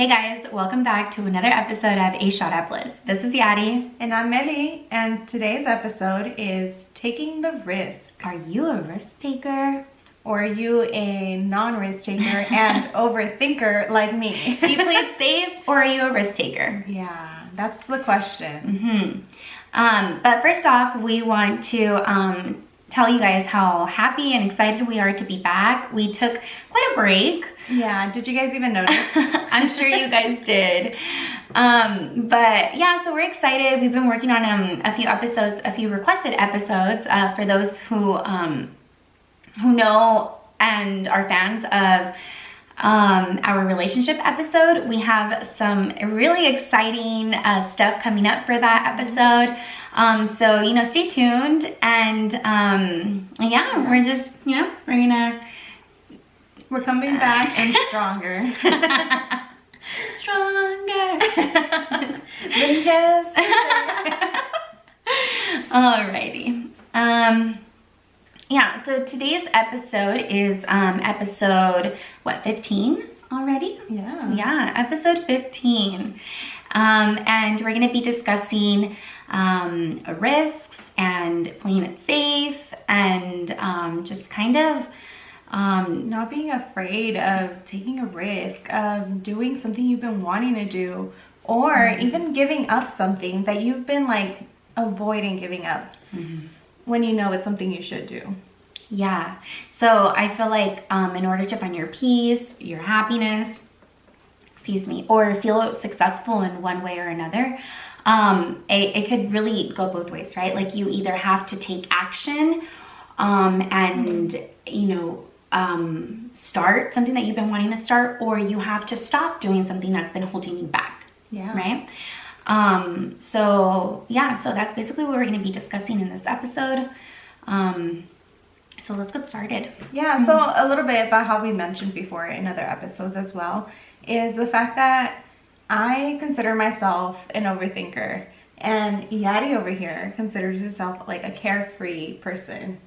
Hey guys, welcome back to another episode of A Shot at Bliss. This is Yadi. And I'm Melly, and today's episode is taking the risk. Are you a risk taker? Or are you a non-risk taker and overthinker like me? Do you play it safe or are you a risk taker? Yeah, that's the question. But first off, we want to tell you guys how happy and excited we are to be back. We took quite a break. Yeah, did you guys even notice? I'm sure you guys did. But yeah, so we're excited. We've been working on a few episodes, a few requested episodes for those who know and are fans of our relationship episode. We have some really exciting stuff coming up for that episode. So, stay tuned. And yeah, we're just, We're coming back and stronger. Stronger than yesterday. Alrighty. Yeah, so today's episode is episode 15 already? Yeah, episode 15. And we're going to be discussing risks and playing it safe and just kind of not being afraid of taking a risk, of doing something you've been wanting to do, or even giving up something that you've been like avoiding giving up when you know it's something you should do. Yeah. So I feel like in order to find your peace, your happiness, or feel successful in one way or another, it could really go both ways, right? Like you either have to take action and, start something that you've been wanting to start, or you have to stop doing something that's been holding you back. Yeah. Right? So that's basically what we're going to be discussing in this episode. So let's get started. Yeah, so a little bit about how we mentioned before in other episodes as well is the fact that I consider myself an overthinker, and Yadi over here considers herself like a carefree person.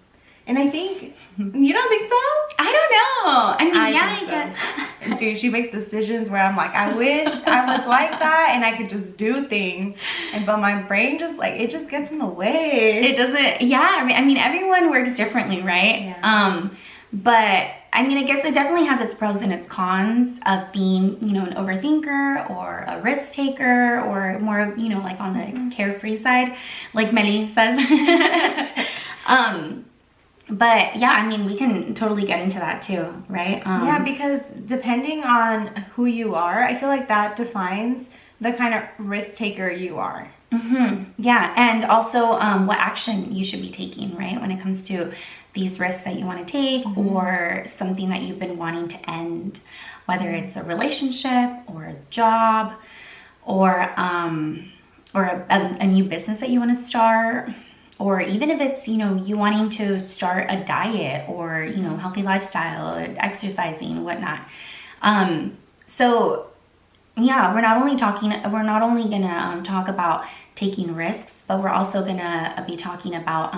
And I think, you don't think so? I don't know. I guess. Dude, she makes decisions where I'm like, I wish I was like that and I could just do things. But my brain just it just gets in the way. It doesn't, yeah. I mean, everyone works differently, right? Yeah. But I guess it definitely has its pros and its cons of being, an overthinker or a risk taker, or more, like on the carefree side, like Melly says. But yeah, we can totally get into that too, right? Yeah, because depending on who you are, I feel like that defines the kind of risk taker you are. Yeah, and also what action you should be taking, right? When it comes to these risks that you want to take, or something that you've been wanting to end, whether it's a relationship or a job, or a new business that you want to start. Or even if it's, you wanting to start a diet or, healthy lifestyle, exercising, whatnot. So yeah, we're not only gonna talk about taking risks, but we're also gonna be talking about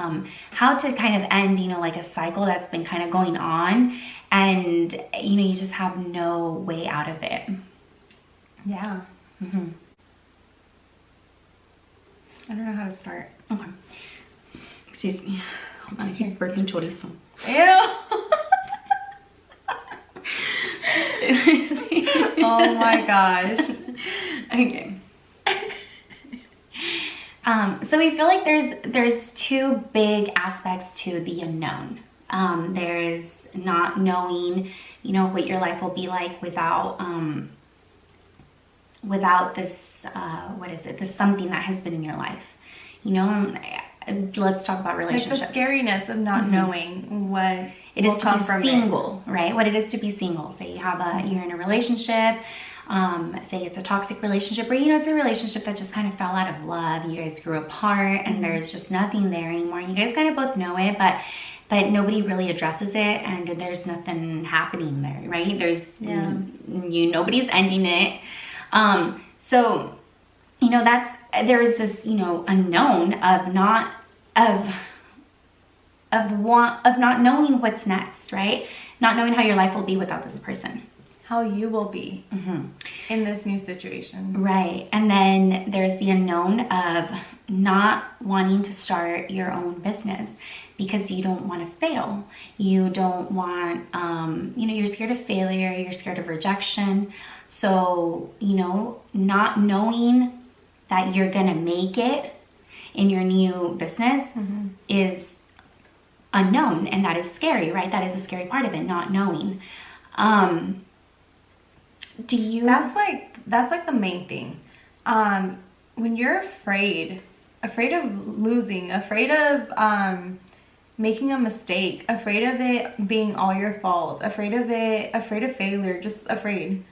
how to kind of end, like a cycle that's been kind of going on, and you just have no way out of it. Yeah. I don't know how to start. Okay. Excuse me. Hold on, I keep burping chorizo. Ew. Oh my gosh. Okay. So we feel like there's two big aspects to the unknown. There's not knowing, what your life will be like without this this something that has been in your life. Let's talk about relationships. Like the scariness of not knowing what it is to be single, right? What it is to be single. Say you're in a relationship, say it's a toxic relationship, or it's a relationship that just kind of fell out of love. You guys grew apart and there's just nothing there anymore. You guys kind of both know it, but nobody really addresses it, and there's nothing happening there, right? There's nobody's ending it. So there is this, unknown of not knowing what's next, right? Not knowing how your life will be without this person. how you will be in this new situation. Right. And then there's the unknown of not wanting to start your own business because you don't want to fail. You don't want, you're scared of failure, you're scared of rejection. So, not knowing that you're going to make it in your new business is unknown, and that is scary, right? That is a scary part of it, not knowing. That's like the main thing. When you're afraid of losing, afraid of making a mistake, afraid of it being all your fault, afraid of failure, just afraid.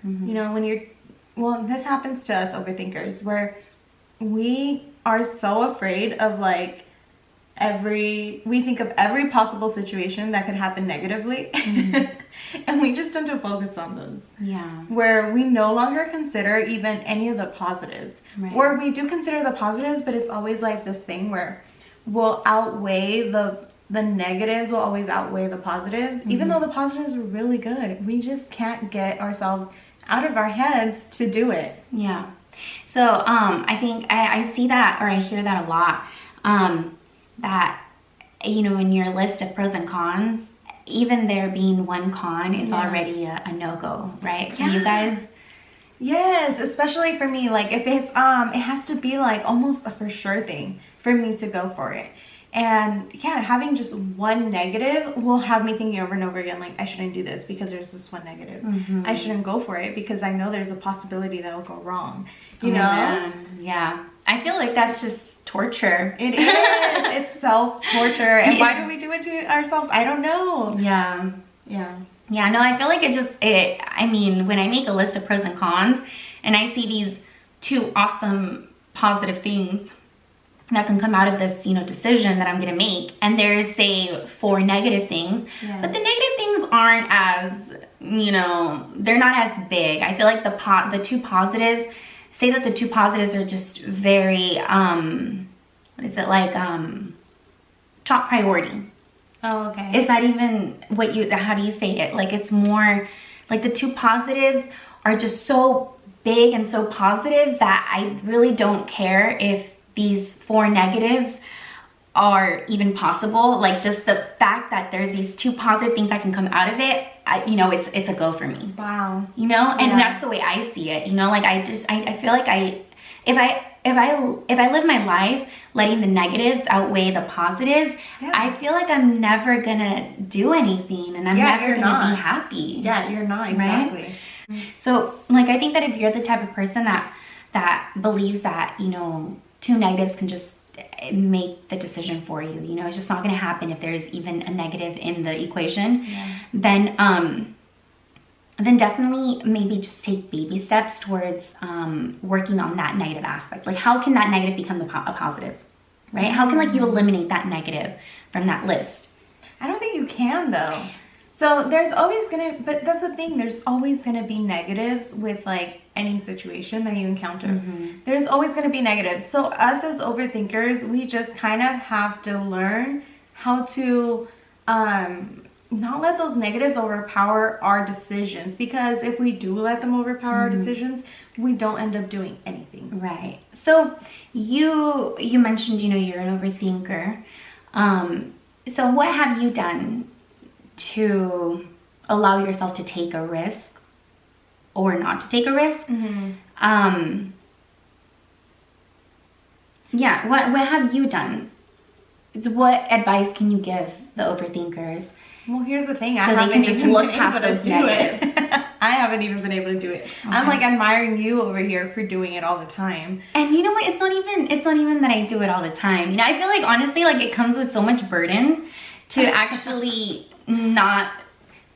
This happens to us overthinkers, where we are so afraid of we think of every possible situation that could happen negatively, and we just tend to focus on those. Yeah. Where we no longer consider even any of the positives. Right. Or we do consider the positives, but it's always like this thing where we'll outweigh the negatives will always outweigh the positives, even though the positives are really good. We just can't get ourselves out of our heads to do it. Yeah. So I think I see that, or I hear that a lot, that, in your list of pros and cons, even there being one con is already a no-go, right? For you guys? Yes, especially for me. Like, if it's, it has to be like almost a for sure thing for me to go for it. And yeah, having just one negative will have me thinking over and over again, like, I shouldn't do this because there's this one negative. I shouldn't go for it because I know there's a possibility that will go wrong. You know? Man. Yeah. I feel like that's just torture. It is. It's self-torture. And why do we do it to ourselves? I don't know. Yeah. Yeah. Yeah, no, I feel like when I make a list of pros and cons and I see these two awesome positive things that can come out of this, decision that I'm going to make, and there's, say, 4 negative things, but the negative things aren't as, they're not as big. I feel like the two positives, say that the two positives are just very, top priority. Oh, okay. Is that even how do you say it? Like, it's more, like, the two positives are just so big and so positive that I really don't care if these 4 negatives are even possible. Like, just the fact that there's these 2 positive things that can come out of it, it's a go for me. Wow. And that's the way I see it. I feel like if I live my life letting the negatives outweigh the positives, I feel like I'm never gonna do anything, and I'm never gonna be happy. Yeah, you're not, exactly. Right? So, I think that if you're the type of person that believes that, 2 negatives can just make the decision for you, it's just not gonna happen if there's even a negative in the equation, then definitely maybe just take baby steps towards working on that negative aspect. Like, how can that negative become a positive, right? How can, you eliminate that negative from that list? I don't think you can, though. So there's always but that's the thing, there's always gonna be negatives with, any situation that you encounter. There's always gonna be negatives. So us as overthinkers, we just kind of have to learn how to not let those negatives overpower our decisions, because if we do let them overpower our decisions, we don't end up doing anything. Right. So you mentioned, you're an overthinker. So what have you done to allow yourself to take a risk or not to take a risk? What have you done? What advice can you give the overthinkers? Well, here's the thing. So they can just look past those negatives. I haven't even been able to do it. Okay. I'm admiring you over here for doing it all the time. And you know what? It's not even that I do it all the time. I feel like, honestly, it comes with so much burden to actually not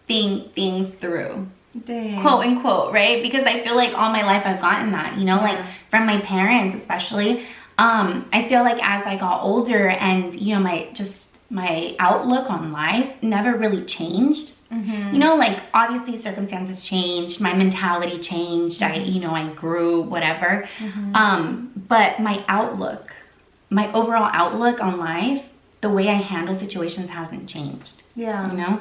think things through. Dang. Quote unquote, right? Because I feel like all my life I've gotten that, from my parents especially. I feel like as I got older and, my outlook on life never really changed. Obviously circumstances changed, my mentality changed, I grew, whatever. But my overall outlook on life, the way I handle situations hasn't changed. Yeah.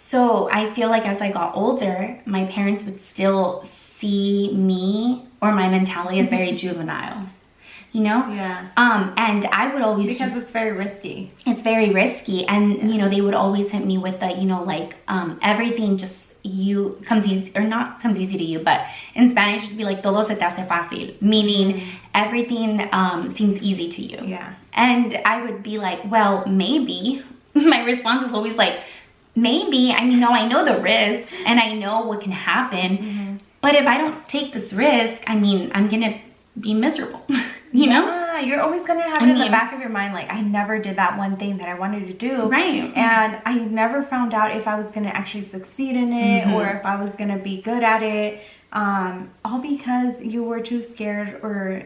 So I feel like as I got older, my parents would still see me or my mentality as very juvenile, you know? Yeah. And I would always Because it's very risky. it's very risky, and you know, they would always hit me with the, you know, like everything just comes easy, or not comes easy to you, but in Spanish it'd be like todo se te hace fácil, meaning everything seems easy to you. Yeah. And I would be like, well, maybe. My response is always like, maybe. I mean, no, I know the risk and I know what can happen, but if I don't take this risk, I mean, I'm gonna be miserable. You know? Yeah, you're always gonna have it in the back of your mind, like, I never did that one thing that I wanted to do. Right. And I never found out if I was gonna actually succeed in it or if I was gonna be good at it. All because you were too scared or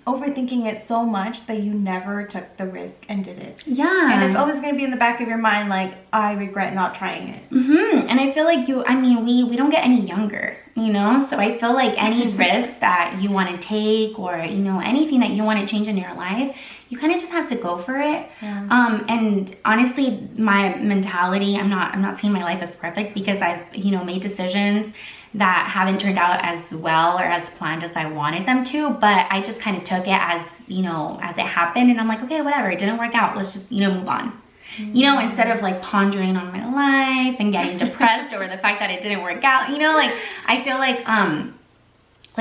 overthinking it so much that you never took the risk and did it. Yeah. And it's always going to be in the back of your mind, like, I regret not trying it. And I feel like we don't get any younger, you know? So I feel like any risk that you want to take, or, you know, anything that you want to change in your life, you kind of just have to go for it. Yeah. And honestly, my mentality, I'm not saying my life is perfect, because I've, you know, made decisions that haven't turned out as well or as planned as I wanted them to, but I just kind of took it as, you know, as it happened, and I'm like, okay, whatever, it didn't work out, let's just, you know, move on. You know, instead of like pondering on my life and getting depressed over the fact that it didn't work out, you know, like I feel like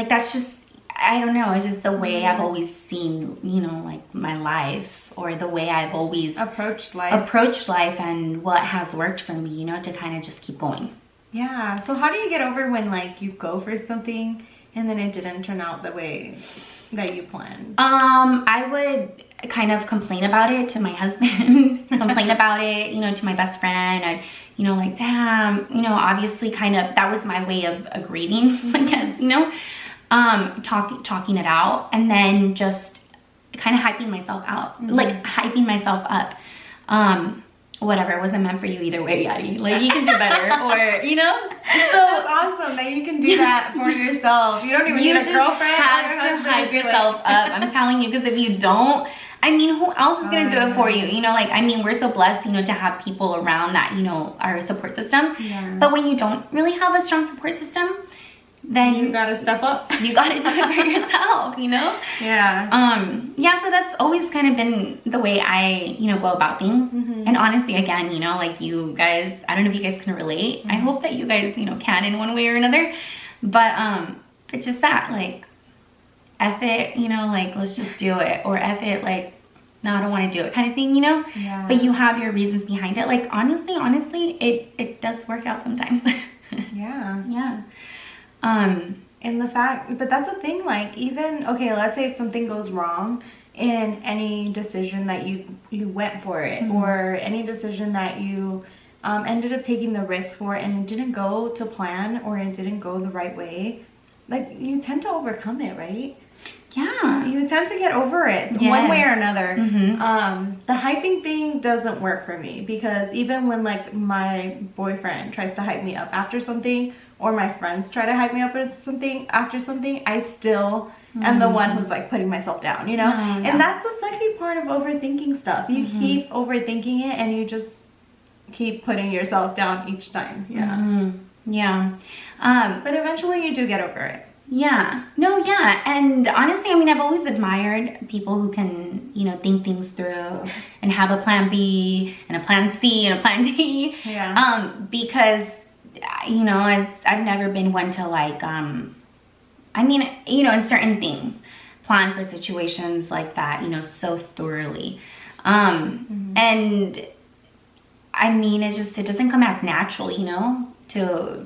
that's just, I don't know, it's just the way I've always seen, you know, like my life, or the way I've always approached life, and what has worked for me, you know, to kind of just keep going. Yeah. So how do you get over when, like, you go for something and then it didn't turn out the way that you planned? I would kind of complain about it to my husband, complain about it, you know, to my best friend, and, you know, like, damn, you know, obviously kind of, that was my way of grieving, I guess, you know, talking it out, and then just kind of hyping myself out, like hyping myself up. Whatever, it wasn't meant for you either way, Yadi. Like, you can do better, or, you know? So that's awesome that you can do that for yourself. You don't even need a girlfriend. You have to hype yourself up. I'm telling you, because if you don't, I mean, who else is gonna do it for you? You know, like, I mean, we're so blessed, you know, to have people around that, you know, are a support system. Yeah. But when you don't really have a strong support system, then you gotta step up. You gotta do it for yourself, you know? Yeah. Yeah, so that's always kind of been the way I, you know, go about things. And honestly, again, you know, like, you guys, I don't know if you guys can relate. I hope that you guys, you know, can in one way or another. But it's just that, like, F it, you know, like, let's just do it. Or F it, like, no, I don't want to do it, kind of thing, you know? Yeah. But you have your reasons behind it. Like, honestly, it does work out sometimes. Yeah. Yeah. And the fact, but that's the thing, like, even, okay, let's say if something goes wrong in any decision that you went for it, or any decision that you ended up taking the risk for, and it didn't go to plan, or it didn't go the right way, like, you tend to overcome it, right? Yeah. You tend to get over it one way or another. The hyping thing doesn't work for me, because even when, like, my boyfriend tries to hype me up after something, or my friends try to hype me up after something, I still am the one who's, like, putting myself down, you know? And that's the sucky part of overthinking stuff. You keep overthinking it, and you just keep putting yourself down each time. Yeah. Yeah. But eventually you do get over it. Yeah. No, yeah. And honestly, I mean, I've always admired people who can, you know, think things through and have a plan B and a plan C and a plan D. Yeah. Because, you know, I've never been one to, like, I mean, you know, in certain things, plan for situations like that, you know, so thoroughly. And I mean, it doesn't come as natural, you know, to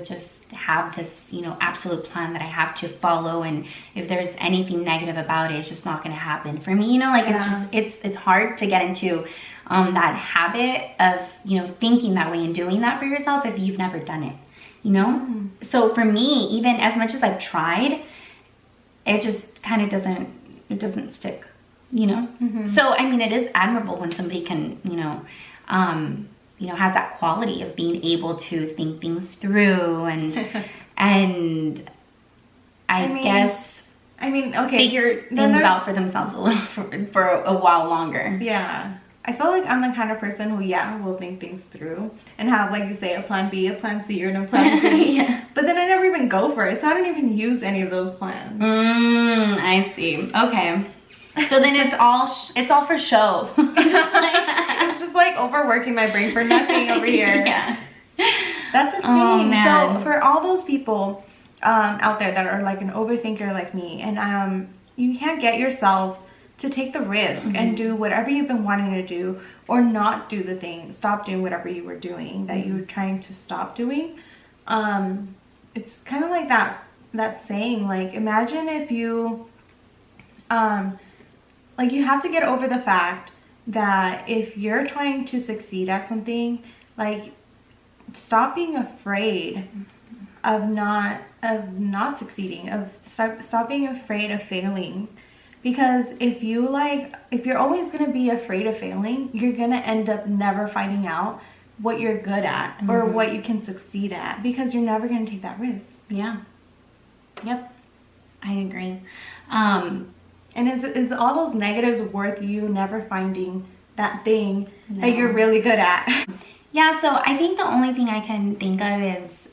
just have this, you know, absolute plan that I have to follow, and if there's anything negative about it, it's just not going to happen for me, you know, like, it's hard to get into that habit of, you know, thinking that way and doing that for yourself if you've never done it, you know? So for me, even as much as I've tried, it just kind of doesn't stick, you know? So, I mean, it is admirable when somebody can, you know, has that quality of being able to think things through and I mean, okay, figure things out for themselves a little for a while longer. Yeah. I feel like I'm the kind of person who, will think things through and have, like you say, a plan B, a plan C, or a plan D. Yeah. But then I never even go for it. So I don't even use any of those plans. I see. Okay. So then it's all for show. It's just like overworking my brain for nothing over here. Yeah. That's a thing. Oh, man. So for all those people out there that are like an overthinker like me, and you can't get yourself to take the risk and do whatever you've been wanting to do, or not do the thing, stop doing whatever you were doing that you were trying to stop doing. It's kind of like that saying, like, imagine if you like, you have to get over the fact that if you're trying to succeed at something, like, stop being afraid of not succeeding, stop being afraid of failing. Because if you're always going to be afraid of failing, you're going to end up never finding out what you're good at or what you can succeed at, because you're never going to take that risk. Yeah. Yep. I agree. And is all those negatives worth you never finding that thing that you're really good at? Yeah, so I think the only thing I can think of is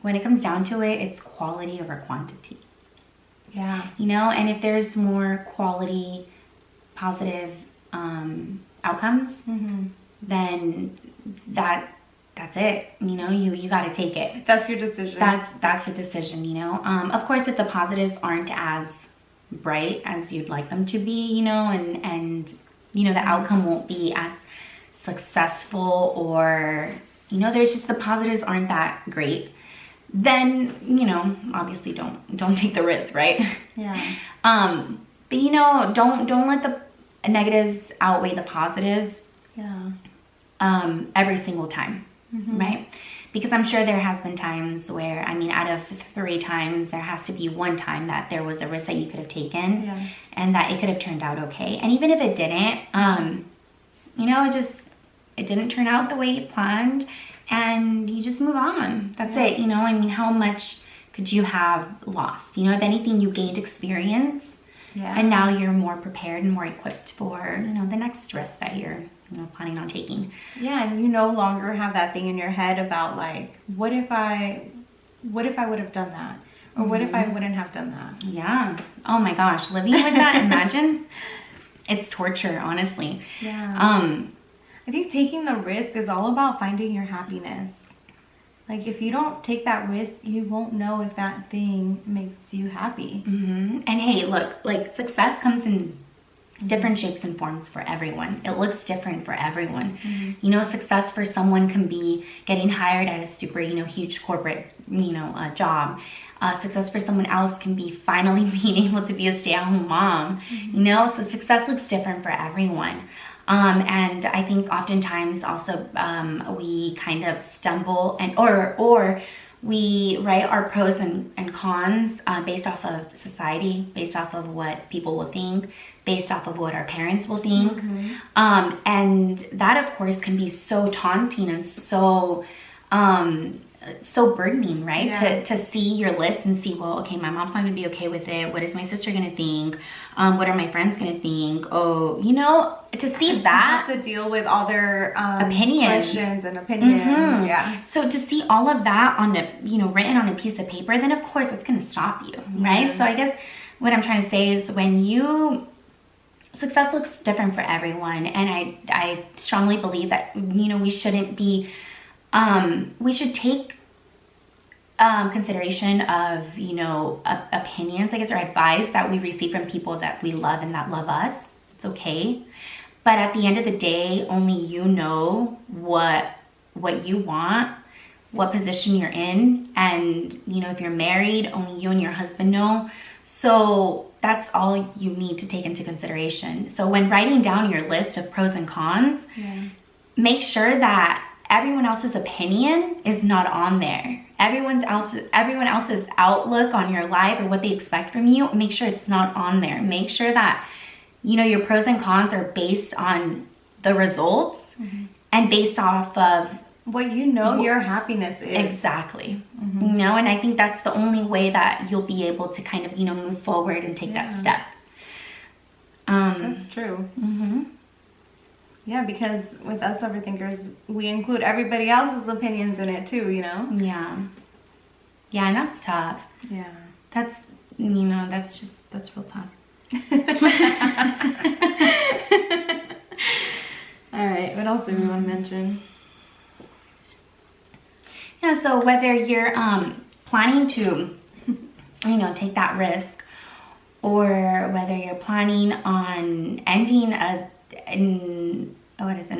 when it comes down to it, it's quality over quantity. Yeah. You know, and if there's more quality, positive outcomes, then that's it. You know, you got to take it. That's your decision. That's the decision, you know. Of course, if the positives aren't as bright as you'd like them to be, you know, and you know, the outcome won't be as successful, or, you know, there's just the positives aren't that great, then, you know, obviously don't take the risk, right? Yeah. But, you know, don't let the negatives outweigh the positives. Yeah. Every single time, right? Because I'm sure there has been times where, I mean, out of 3 times, there has to be 1 time that there was a risk that you could have taken, and that it could have turned out okay. And even if it didn't, you know, it didn't turn out the way you planned, and you just move on. That's it. You know, I mean, how much could you have lost? You know, if anything, you gained experience, and now you're more prepared and more equipped for, you know, the next risk that you're, you know, planning on taking. Yeah, and you no longer have that thing in your head about, like, what if I would have done that, or what if I wouldn't have done that? Yeah. Oh my gosh, living with that, imagine. It's torture, honestly. Yeah. I think taking the risk is all about finding your happiness. Like, if you don't take that risk, you won't know if that thing makes you happy. And hey, look, like, success comes in different shapes and forms for everyone. It looks different for everyone. You know, success for someone can be getting hired at a super, you know, huge corporate, you know, job. Success for someone else can be finally being able to be a stay-at-home mom. You know, so success looks different for everyone. And I think oftentimes also we kind of stumble or we write our pros and cons based off of society, based off of what people will think, based off of what our parents will think. And that, of course, can be so taunting and so burdening, right? To see your list and see, well, okay, my mom's not gonna be okay with it. What is my sister gonna think? What are my friends gonna think? Oh, you know, to see that. You have to deal with all their opinions. questions and opinions. Yeah. So to see all of that on a, you know, written on a piece of paper, then of course it's gonna stop you, right? So I guess what I'm trying to say is, success looks different for everyone, and I strongly believe that, you know, we shouldn't be, we should take consideration of, you know, opinions, I guess, or advice that we receive from people that we love and that love us. It's okay, but at the end of the day, only you know what you want, what position you're in, and, you know, if you're married, only you and your husband know. So that's all you need to take into consideration. So when writing down your list of pros and cons, make sure that everyone else's opinion is not on there. Everyone else's outlook on your life or what they expect from you, make sure it's not on there. Make sure that, you know, your pros and cons are based on the results and based off of what you know your happiness is. Exactly. You know, and I think that's the only way that you'll be able to kind of, you know, move forward and take that step. That's true. Mm-hmm. Yeah, because with us overthinkers, we include everybody else's opinions in it too, you know? Yeah. Yeah, and that's tough. Yeah. That's, that's real tough. All right, what else do we want to mention? Yeah, so whether you're planning to, take that risk, or whether you're planning on ending an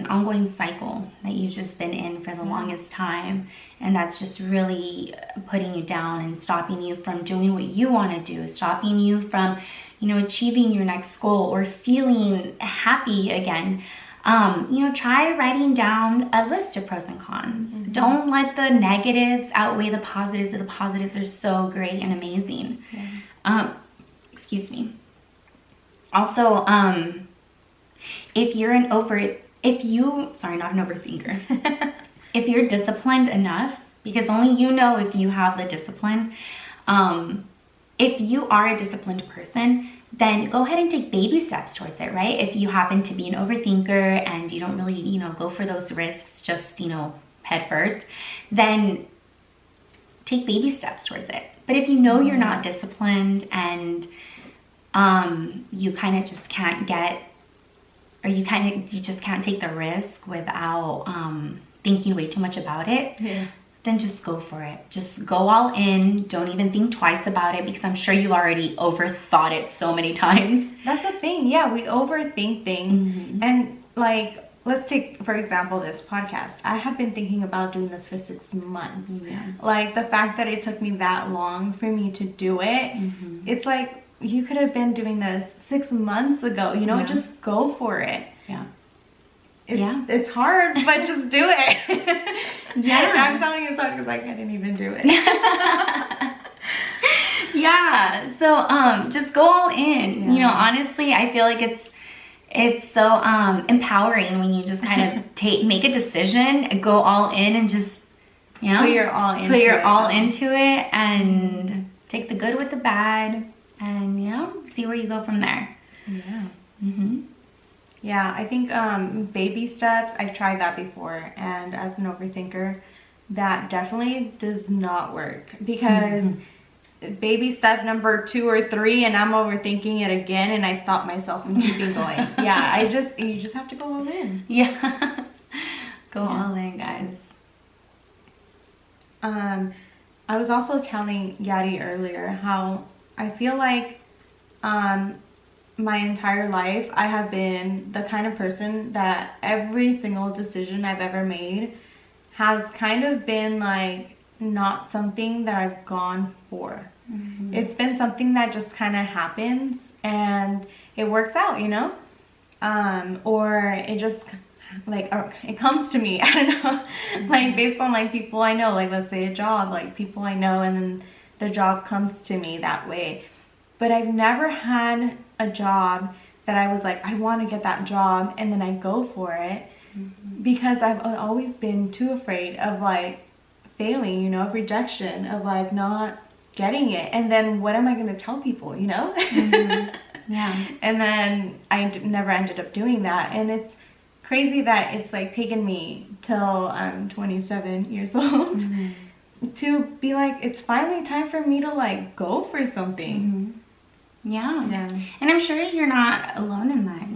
ongoing cycle that you've just been in for the longest time, and that's just really putting you down and stopping you from doing what you want to do, stopping you from, achieving your next goal or feeling happy again. Try writing down a list of pros and cons. Mm-hmm. Don't let the negatives outweigh the positives. The positives are so great and amazing. Yeah. Excuse me. Also, if you're not an overthinker, if you're disciplined enough, because only you know if you have the discipline, if you are a disciplined person, then go ahead and take baby steps towards it, right? If you happen to be an overthinker and you don't really, go for those risks, just, head first, then take baby steps towards it. But if you know you're not disciplined and you kind of just can't you just can't take the risk without thinking way too much about it, then just go for it. Just go all in. Don't even think twice about it, because I'm sure you already overthought it so many times. That's the thing. Yeah, we overthink things. Mm-hmm. And let's take, for example, this podcast. I have been thinking about doing this for 6 months. Yeah. Like, the fact that it took me that long for me to do it, it's like, you could have been doing this 6 months ago, just go for it. Yeah. It's hard, but just do it. Yeah. I'm telling you it's hard because I couldn't even do it. Yeah. So just go all in. Yeah. Honestly, I feel like it's so empowering when you just kind of make a decision and go all in and just put your all into it and take the good with the bad and see where you go from there. Yeah. Mm-hmm. Yeah, I think baby steps, I've tried that before, and as an overthinker, that definitely does not work, because baby step number 2 or 3 and I'm overthinking it again and I stop myself from keeping going. Yeah, you just have to go all in. Yeah. Go all in, guys. I was also telling Yadi earlier how I feel like my entire life I have been the kind of person that every single decision I've ever made has kind of been like not something that I've gone for. Mm-hmm. It's been something that just kind of happens and it works out, or it just it comes to me. I don't know, like based on like people I know, like let's say a job, like people I know, and then the job comes to me that way. But I've never had a job that I was like, I want to get that job, and then I go for it, because I've always been too afraid of like failing, of rejection, of like not getting it, and then what am I going to tell people, Mm-hmm. Yeah. And then I never ended up doing that, and it's crazy that it's like taken me till I'm 27 years old to be like, it's finally time for me to like go for something. Mm-hmm. Yeah. And I'm sure you're not alone in that,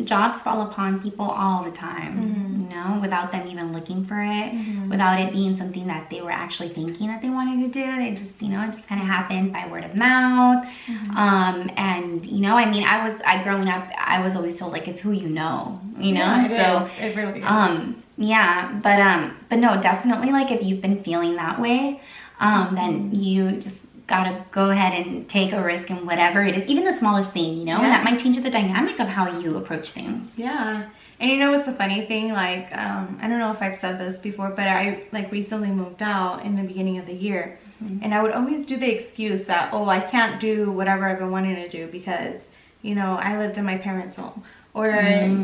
jobs fall upon people all the time, without them even looking for it, without it being something that they were actually thinking that they wanted to do. They just, it just kind of happened by word of mouth. And, growing up, I was always told like, it's who you know, Yeah, it really is. Yeah, but no, definitely like if you've been feeling that way, then you just gotta go ahead and take a risk in whatever it is, even the smallest thing, and that might change the dynamic of how you approach things. Yeah. And it's a funny thing, like, I don't know if I've said this before, but I like recently moved out in the beginning of the year, and I would always do the excuse that, I can't do whatever I've been wanting to do because, I lived in my parents' home, or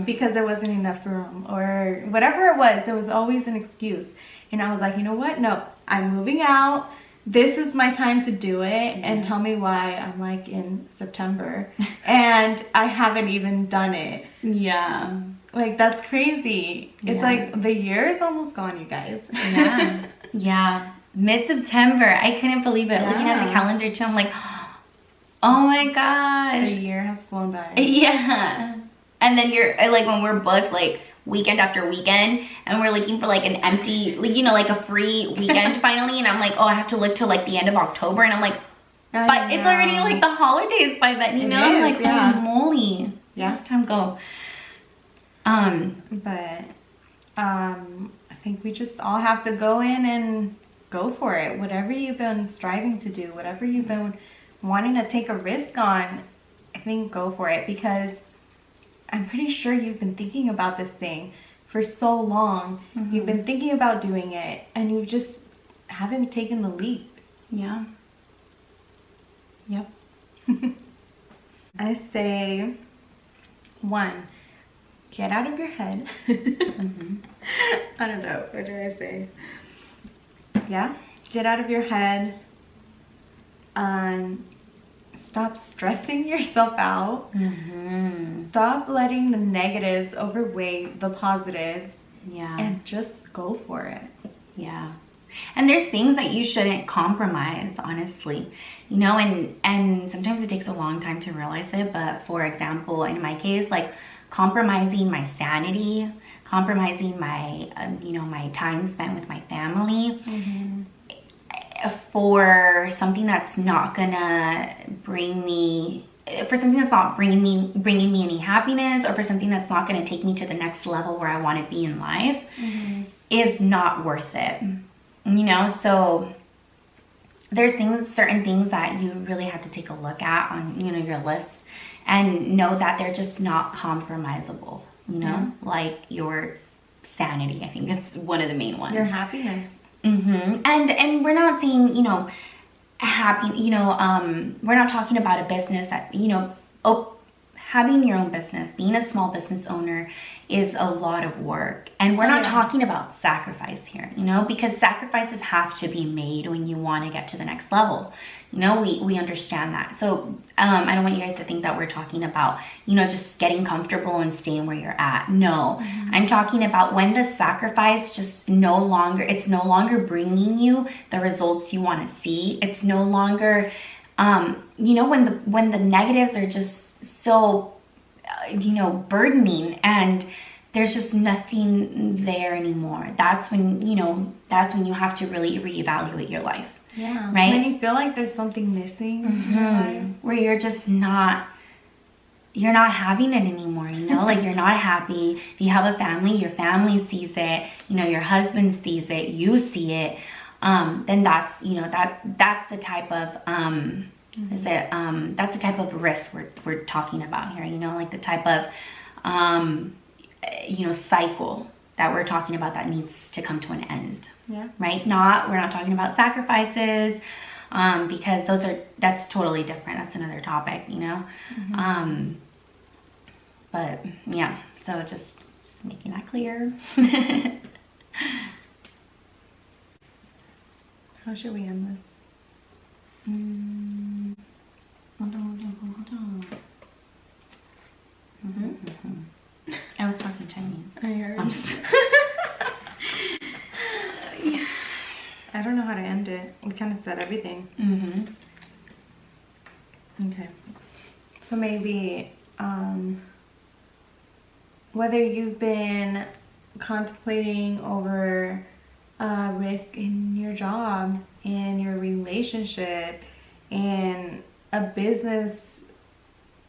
because there wasn't enough room, or whatever it was, there was always an excuse. And I was like, you know what? No, I'm moving out. this is my time to do it, and tell me why I'm like in September and I haven't even done it. Yeah. Like, that's crazy. It's Yeah. like the year is almost gone, you guys. Yeah. Yeah. Mid-September. I couldn't believe it. Looking at the Yeah. calendar too, I'm like, oh my The gosh. year has flown by. Yeah. And then you're like, when we're booked like weekend after weekend and we're looking for like an empty, like, you know, like a free weekend finally, and I'm like, oh, I have to look till like the end of October, and I'm like, but it's already like the holidays by then, you It know? I'm is, like, yeah. holy moly. Yeah. This time go. But I think we just all have to go in and go for it. Whatever you've been striving to do, whatever you've been wanting to take a risk on, I think go for it, because I'm pretty sure you've been thinking about this thing for so long. You've been thinking about doing it, and you just haven't taken the leap. Yeah. Yep. I say, 1, get out of your head. I don't know, what do I say? Yeah, get out of your head. Stop stressing yourself out. Stop letting the negatives overweigh the positives, Yeah. and just go for it. Yeah. And there's things that you shouldn't compromise, honestly. You know, and sometimes it takes a long time to realize it, but for example, in my case, like compromising my sanity, compromising my you know, my time spent with my family for something that's not gonna bring me, for something that's not bringing me any happiness, or for something that's not gonna take me to the next level where I want to be in life, is not worth it. You know, so there's certain things that you really have to take a look at on, you know, your list, and know that they're just not compromisable, you know, like your sanity. I think it's one of the main ones. Your happiness. And we're not saying, you know, happy, you know, we're not talking about a business that, you know, having your own business, being a small business owner is a lot of work. And we're not talking about sacrifice here, you know, because sacrifices have to be made when you want to get to the next level. You know, we understand that. So I don't want you guys to think that we're talking about, you know, just getting comfortable and staying where you're at. No, I'm talking about when the sacrifice just it's no longer bringing you the results you want to see. It's no longer, you know, when the negatives are just so, you know, burdening, and there's just nothing there anymore. That's when you have to really reevaluate your life. Yeah. Right? When you feel like there's something missing in your life. Where you're just not having it anymore, you know, like you're not happy. If you have a family, your family sees it, you know, your husband sees it, you see it, then that's, you know, that's the type of, that's the type of risk we're talking about here, you know, like the type of, you know, cycle that we're talking about that needs to come to an end. Yeah. Right? We're not talking about sacrifices, because that's totally different. That's another topic, you know? But yeah, so just making that clear. How should we end this? Hold on. I was talking Chinese. I heard. I'm just- I don't know how to end it. We kind of said everything. Okay. So maybe whether you've been contemplating over a risk in your job, in your relationship, in a business,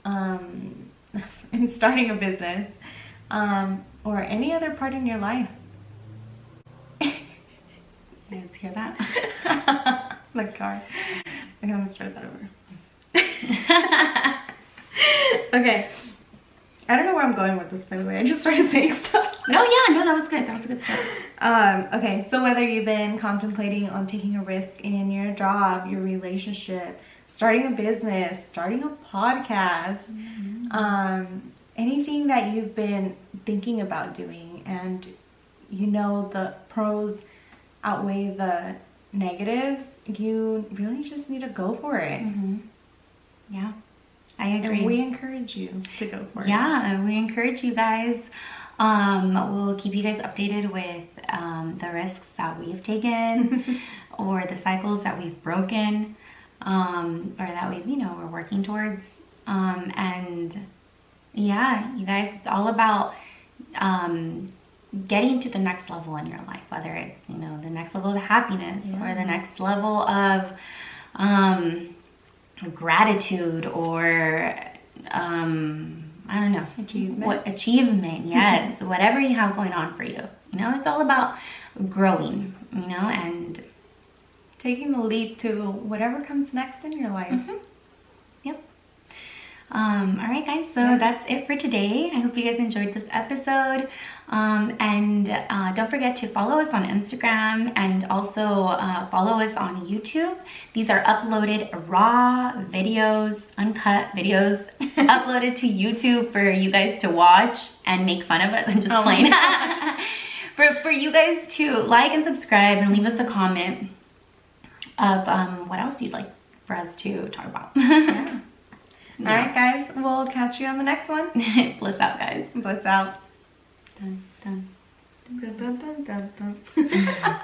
in starting a business, or any other part in your life. You guys hear that? The car. Okay, I'm gonna start that over. Okay. I don't know where I'm going with this, by the way. I just started saying stuff. No, that was good. That was a good start. Okay, so whether you've been contemplating on taking a risk in your job, your relationship, starting a business, starting a podcast, anything that you've been thinking about doing, and you know the pros outweigh the negatives, you really just need to go for it. Yeah, I agree. And we encourage you to go for it. Yeah, we encourage you guys. We'll keep you guys updated with the risks that we've taken or the cycles that we've broken, or that we've, we're working towards. And yeah, you guys, it's all about getting to the next level in your life, whether it's, the next level of happiness or the next level of gratitude or I don't know. Achievement, yes. Whatever you have going on for you. It's all about growing, and taking the leap to whatever comes next in your life. Yep. All right, guys. So that's it for today. I hope you guys enjoyed this episode. And don't forget to follow us on Instagram and also follow us on YouTube. These are uploaded raw videos, uncut videos, uploaded to YouTube for you guys to watch and make fun of us and just plain. For you guys to like and subscribe and leave us a comment of what else you'd like for us to talk about. Yeah. All right, guys. We'll catch you on the next one. Bliss out, guys. Bliss out. Dun, dun. Dun, dun, dun, dun, dun.